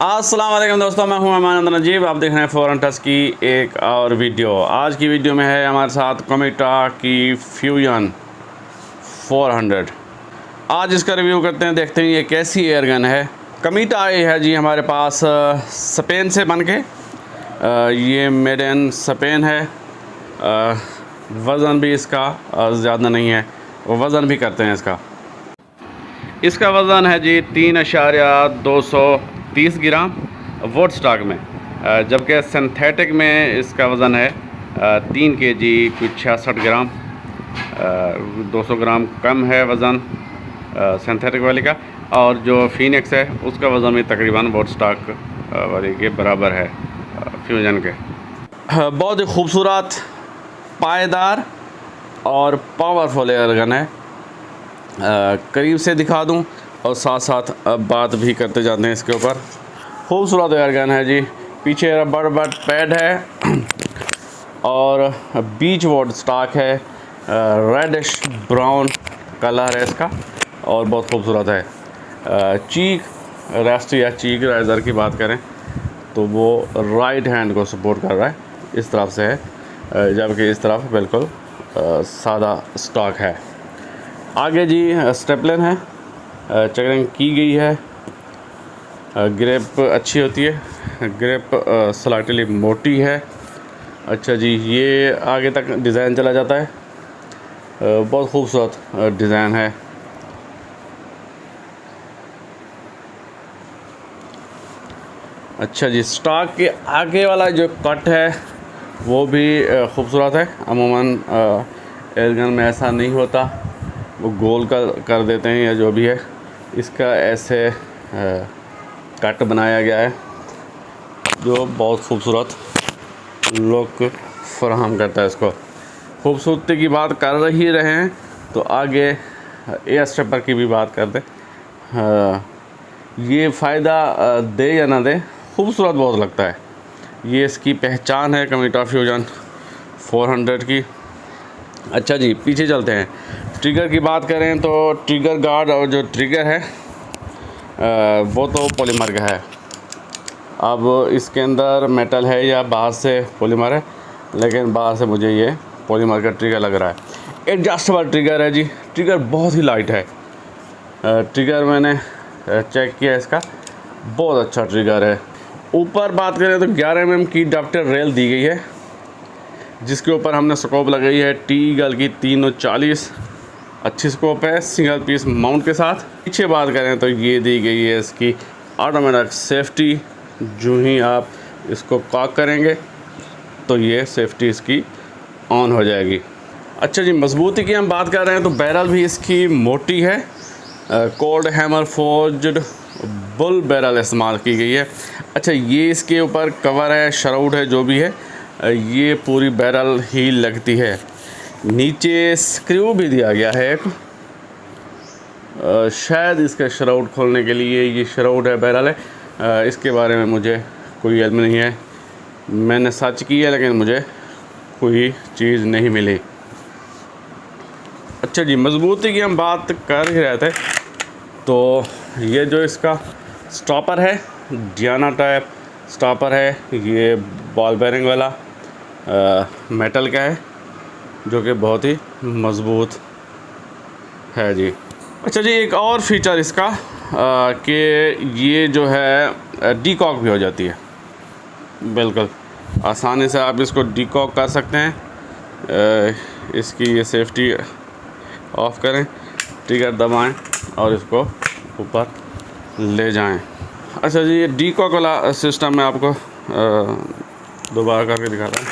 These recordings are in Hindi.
अस्सलाम वालेकुम दोस्तों, मैं हूं अमान नजीब। आप देख रहे हैं फॉरेन टच की एक और वीडियो। आज की वीडियो में है हमारे साथ कोमिटा की फ्यूजन 400। आज इसका रिव्यू करते हैं, देखते हैं ये कैसी एयरगन है। कोमिटा आई है जी हमारे पास स्पेन से बन के। ये मेड इन स्पेन है। वज़न भी इसका ज़्यादा नहीं है, वज़न भी करते हैं इसका वज़न है जी 3.230 ग्राम वोट स्टॉक में, जबकि सिंथेटिक में इसका वज़न है 3 kg कुछ 66 ग्राम। 200 ग्राम कम है वज़न सिंथेटिक वाली का, और जो फिनिक्स है उसका वज़न भी तकरीबन वोट स्टॉक वाली के बराबर है फ्यूजन के। बहुत ही खूबसूरत, पायदार और पावरफुल एयरगन है। करीब से दिखा दूं और साथ साथ बात भी करते जाते हैं इसके ऊपर। खूबसूरत एयरगन है जी। पीछे रबर बट पैड है और बीच वोट स्टॉक है। रेडिश ब्राउन कलर है इसका और बहुत खूबसूरत है। चीक रेस्ट या चीक राइज़र की बात करें तो वो राइट हैंड को सपोर्ट कर रहा है, इस तरफ से है, जबकि इस तरफ बिल्कुल सादा स्टॉक है। आगे जी स्टेपलन है, चेकरिंग की गई है। ग्रिप अच्छी होती है, ग्रिप स्लाइटली मोटी है। अच्छा जी, ये आगे तक डिज़ाइन चला जाता है। बहुत खूबसूरत डिज़ाइन है। अच्छा जी, स्टॉक के आगे वाला जो कट है वो भी खूबसूरत है। अमूमन एयरगन में ऐसा नहीं होता, वो गोल कर देते हैं या जो भी है। इसका ऐसे कट बनाया गया है जो बहुत खूबसूरत लुक फराहम करता है इसको। खूबसूरती की बात कर ही रहे हैं तो आगे एयर स्ट्रिपर की भी बात कर दें। ये फ़ायदा दे या ना दे, खूबसूरत बहुत लगता है। ये इसकी पहचान है कोमिटा फ्यूजन 400 की। अच्छा जी, पीछे चलते हैं। ट्रिगर की बात करें तो ट्रिगर गार्ड और जो ट्रिगर है वो तो पॉलीमर का है। अब इसके अंदर मेटल है या बाहर से पॉलीमर है, लेकिन बाहर से मुझे ये पॉलीमर का ट्रिगर लग रहा है। एडजस्टेबल ट्रिगर है जी। ट्रिगर बहुत ही लाइट है। ट्रिगर मैंने चेक किया, इसका बहुत अच्छा ट्रिगर है। ऊपर बात करें तो 11 mm की डॉप्टर रेल दी गई है, जिसके ऊपर हमने स्कोप लगाई है टीगल की 340। अच्छी स्कोप है सिंगल पीस माउंट के साथ। पीछे बात करें तो ये दी गई है इसकी ऑटोमेटिक सेफ्टी। जो ही आप इसको कॉक करेंगे तो ये सेफ्टी इसकी ऑन हो जाएगी। अच्छा जी, मजबूती की हम बात कर रहे हैं तो बैरल भी इसकी मोटी है। Cold hammer forged bull barrel इस्तेमाल की गई है। अच्छा, ये इसके ऊपर कवर है, शराउट है, जो भी है, ये पूरी बैरल ही लगती है। नीचे स्क्रू भी दिया गया है एक, शायद इसका शराउट खोलने के लिए। ये शराउट है, बैरल है। इसके बारे में मुझे कोई इल्म नहीं है। मैंने सर्च किया लेकिन मुझे कोई चीज़ नहीं मिली। अच्छा जी, मजबूती की हम बात कर ही रहे थे तो ये जो इसका स्टॉपर है, डियाना टाइप स्टॉपर है। ये बॉल बेरिंग वाला मेटल का है, जो कि बहुत ही मज़बूत है जी। अच्छा जी, एक और फीचर इसका कि ये जो है डीकॉक भी हो जाती है। बिल्कुल आसानी से आप इसको डीकॉक कर सकते हैं। इसकी ये सेफ्टी ऑफ करें, ट्रिगर दबाएं और इसको ऊपर ले जाएं। अच्छा जी, ये डीकॉक वाला सिस्टम मैं आपको दोबारा करके दिखाता हूँ।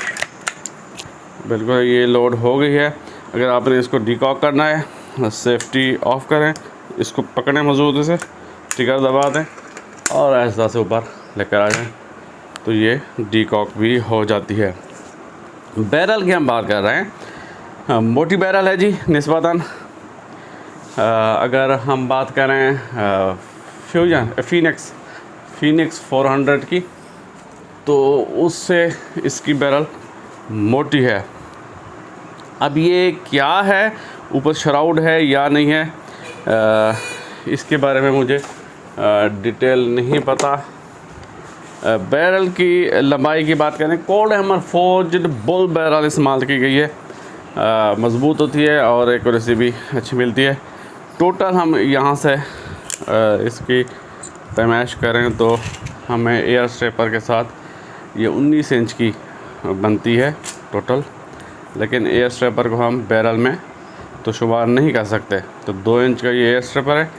बिल्कुल ये लोड हो गई है। अगर आपने इसको डीकॉक करना है, सेफ्टी ऑफ करें, इसको पकड़ें मजबूती से, ट्रिगर दबा दें और ऐसा से ऊपर लेकर आ जाएं तो ये डीकॉक भी हो जाती है। बैरल की हम बात कर रहे हैं, मोटी बैरल है जी निस्बतन। अगर हम बात करें फ्यूजन फिनिक्स 400 की तो उससे इसकी बैरल मोटी है। अब ये क्या है, ऊपर शराउड है या नहीं है, इसके बारे में मुझे डिटेल नहीं पता। बैरल की लंबाई की बात करें, cold hammer forged bull barrel इस्तेमाल की गई है। मज़बूत होती है और एक्यूरेसी भी अच्छी मिलती है। टोटल हम यहाँ से इसकी पैमाइश करें तो हमें एयर स्ट्रेपर के साथ ये 19 इंच की बनती है टोटल, लेकिन एयर स्ट्रेपर को हम बैरल में तो शुमार नहीं कर सकते। तो 2 इंच का ये एयर स्ट्रेपर है,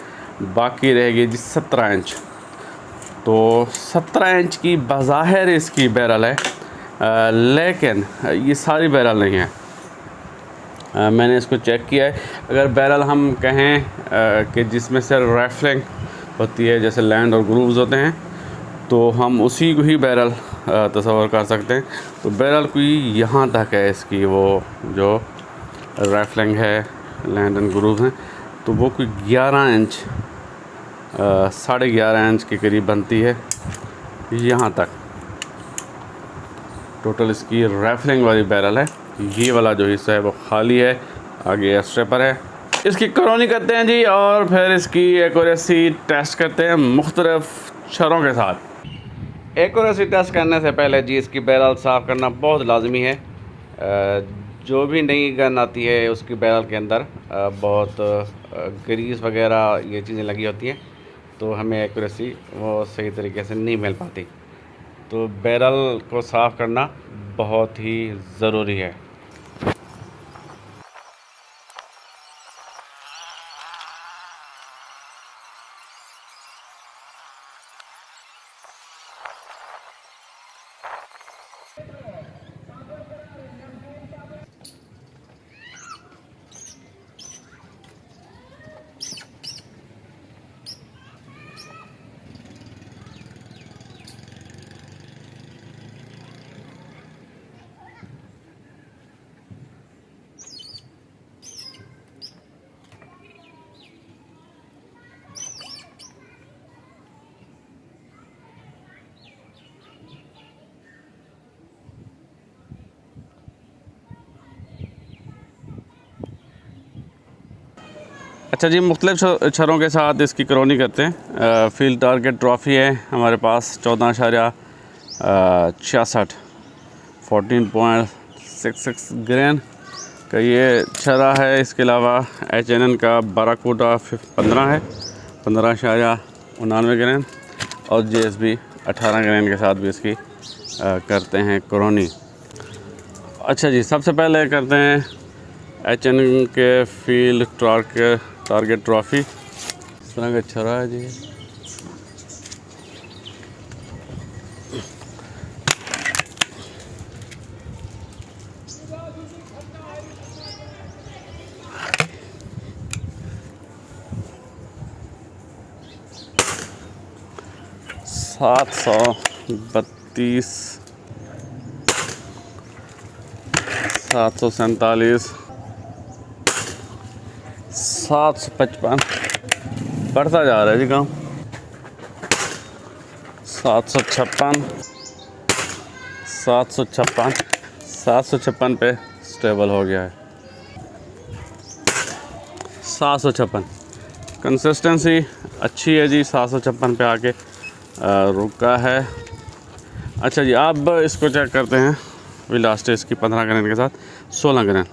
बाकी रहेगी जी 17 इंच। तो 17 इंच की बज़ाहिर इसकी बैरल है, लेकिन ये सारी बैरल नहीं है। मैंने इसको चेक किया है। अगर बैरल हम कहें कि जिसमें से राइफलिंग होती है, जैसे लैंड और ग्रूव्स होते हैं, तो हम उसी को ही बैरल तस्वर कर सकते हैं। तो बैरल कोई यहाँ तक है इसकी, वो जो राइफलिंग है, लैंड एंड ग्रूव्स हैं, तो वो कोई 11 इंच 11.5 इंच के करीब बनती है यहाँ तक। टोटल इसकी राइफलिंग वाली बैरल है। ये वाला जो हिस्सा है वो खाली है, आगे एयर स्ट्रेपर है। इसकी करोनी करते हैं जी, और फिर इसकी एक्यूरेसी टेस्ट करते हैं मुख्तलिफ छरों के साथ। एक्यूरेसी टेस्ट करने से पहले जी इसकी बैरल साफ़ करना बहुत लाजमी है। जो भी नई गन आती है उसकी बैरल के अंदर बहुत ग्रीस वगैरह ये चीज़ें लगी होती हैं, तो हमें एक्यूरेसी वो सही तरीके से नहीं मिल पाती। तो बैरल को साफ़ करना बहुत ही ज़रूरी है। अच्छा जी, मुख्तलिफ छरों के साथ इसकी करोनी करते हैं। फील्ड टारगेट ट्रॉफ़ी है हमारे पास 14.66 14.66 ग्रेन का ये छरा है। इसके अलावा HNN का बाराकूटा 15 है 15.99 ग्रेन, और JSB 18 ग्रेन के साथ भी इसकी करते हैं करोनी। अच्छा जी, सबसे पहले करते हैं HNN के फील्ड टारगेट ट्रॉफ़ी। इस तरह का छरा है जी। सात 732 747 755 बढ़ता जा रहा है जी काम। 756 756 पे स्टेबल हो गया है। 756 कंसिस्टेंसी अच्छी है जी, 756 पे आके रुका है। अच्छा जी, अब इसको चेक करते हैं। अभी लास्ट है इसकी 15 ग्रेन के साथ 16 ग्रेन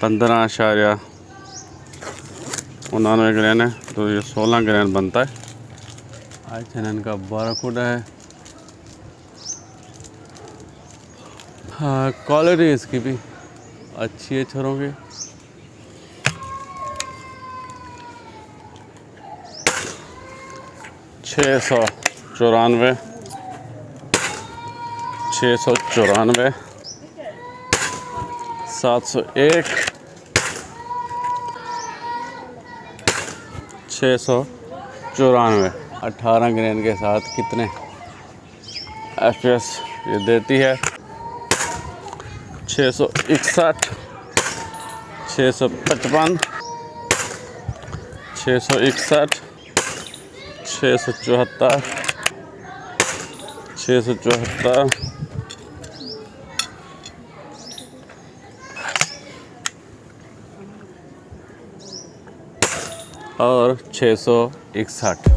15.99 ग्रेन है, तो ये 16 ग्रेन बनता है। HNN का बाराकूटा है। हाँ, क्वालिटी इसकी भी अच्छी है छरों की। छः सौ चौरानवे 701 694 18 ग्रेन के साथ कितने FPS ये देती है? 661 655 661 674 674 और 661।